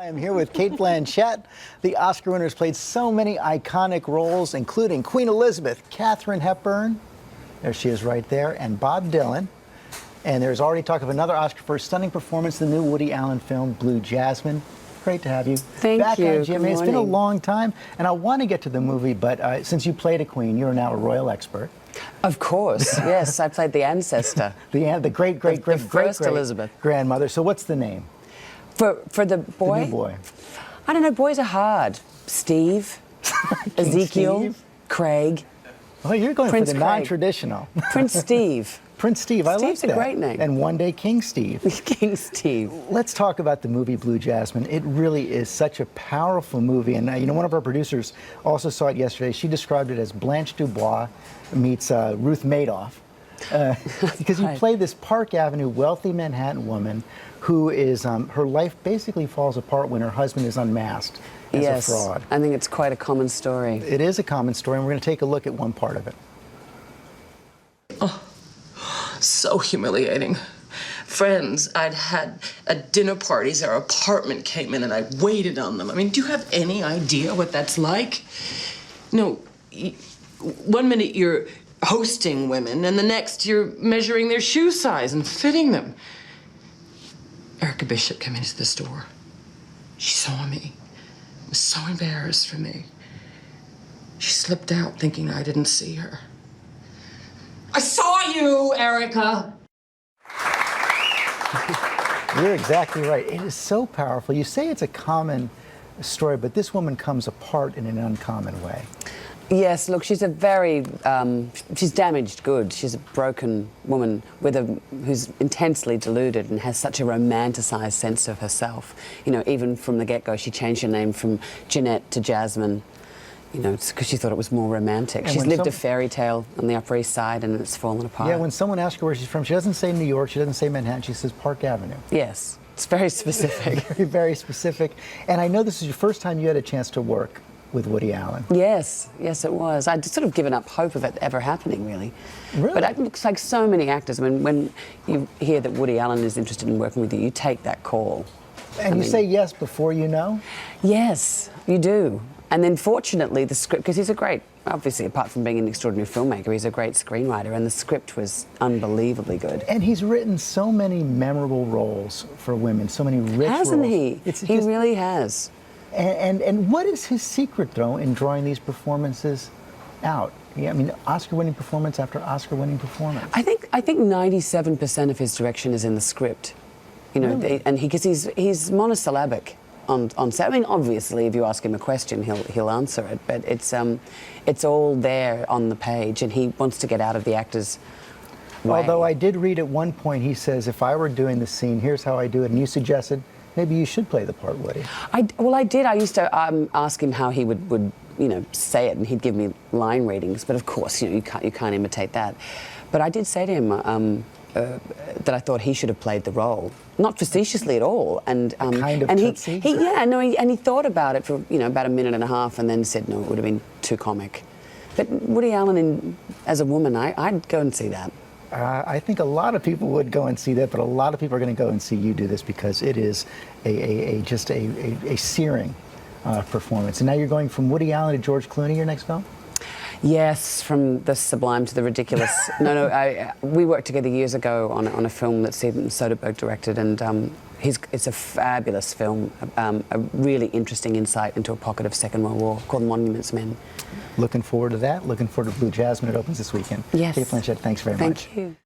I am here with Cate Blanchett. The Oscar winner has played so many iconic roles, including Queen Elizabeth, Katharine Hepburn, there she is right there, and Bob Dylan. And there's already talk of another Oscar for a stunning performance in the new Woody Allen film, Blue Jasmine. Great to have you Thank you. on Jimmy. It's been a long time, and I want to get to the movie, but since you played a queen, you're now a royal expert. Of course, yes. I played the ancestor. The great Elizabeth grandmother. So what's the name? For the boy? The new boy. I don't know, boys are hard. Steve, Ezekiel, Steve? Craig. Oh, you're going Prince for the Craig. Non-traditional. Prince Steve. Prince Steve, I like that. Steve's a great name. And one day King Steve. King Steve. Let's talk about the movie Blue Jasmine. It really is such a powerful movie. And you know, one of our producers also saw it yesterday. She described it as Blanche Dubois meets Ruth Madoff. Because you play this Park Avenue wealthy Manhattan woman who is, her life basically falls apart when her husband is unmasked as a fraud. I think it's quite a common story. It is a common story, and we're going to take a look at one part of it. Oh, so humiliating. Friends I'd had at dinner parties, our apartment came in and I waited on them. I mean, do you have any idea what that's like? No, one minute you're hosting women and the next you're measuring their shoe size and fitting them. Erica Bishop came into the store. She saw me, was so embarrassed for me. She slipped out thinking I didn't see her. I saw you, Erica! You're exactly right. It is so powerful. You say it's a common story, but this woman comes apart in an uncommon way. Yes, look, she's a very, she's damaged goods. She's a broken woman who's intensely deluded and has such a romanticized sense of herself. You know, even from the get-go, she changed her name from Jeanette to Jasmine. You know, it's because she thought it was more romantic. She's lived a fairy tale on the Upper East Side and it's fallen apart. Yeah, when someone asks her where she's from, she doesn't say New York, she doesn't say Manhattan, she says Park Avenue. Yes, it's very specific. Very, very specific. And I know this is your first time you had a chance to work with Woody Allen. Yes, yes it was. I'd sort of given up hope of it ever happening, really. Really? But it looks like so many actors, when you hear that Woody Allen is interested in working with you, you take that call. And you say yes before you know? Yes, you do. And then fortunately the script, because he's a great, obviously apart from being an extraordinary filmmaker, he's a great screenwriter, and the script was unbelievably good. And he's written so many memorable roles for women, so many rich roles. Hasn't he? He really has. And what is his secret, though, in drawing these performances out? Yeah, I mean, Oscar-winning performance after Oscar-winning performance. I think 97% of his direction is in the script. You know, really? because he's monosyllabic on set. I mean, obviously, if you ask him a question, he'll answer it. But it's all there on the page, and he wants to get out of the actor's way. Although I did read at one point, he says, if I were doing the scene, here's how I do it, and you suggested maybe you should play the part, Woody. Well, I did. I used to ask him how he would you know, say it, and he'd give me line readings. But of course, you know, you can't imitate that. But I did say to him that I thought he should have played the role, not facetiously at all. And kind of and tootsie? he thought about it for about a minute and a half, and then said no, it would have been too comic. But Woody Allen, as a woman, I'd go and see that. I think a lot of people would go and see that, but a lot of people are going to go and see you do this because it is just a searing performance. And now you're going from Woody Allen to George Clooney, your next film? Yes, from the sublime to the ridiculous. We worked together years ago on a film that Steven Soderbergh directed, and it's a fabulous film, a really interesting insight into a pocket of Second World War called Monuments Men. Looking forward to that. Looking forward to Blue Jasmine. It opens this weekend. Yes. Cate Blanchett, thanks very much. Thank you.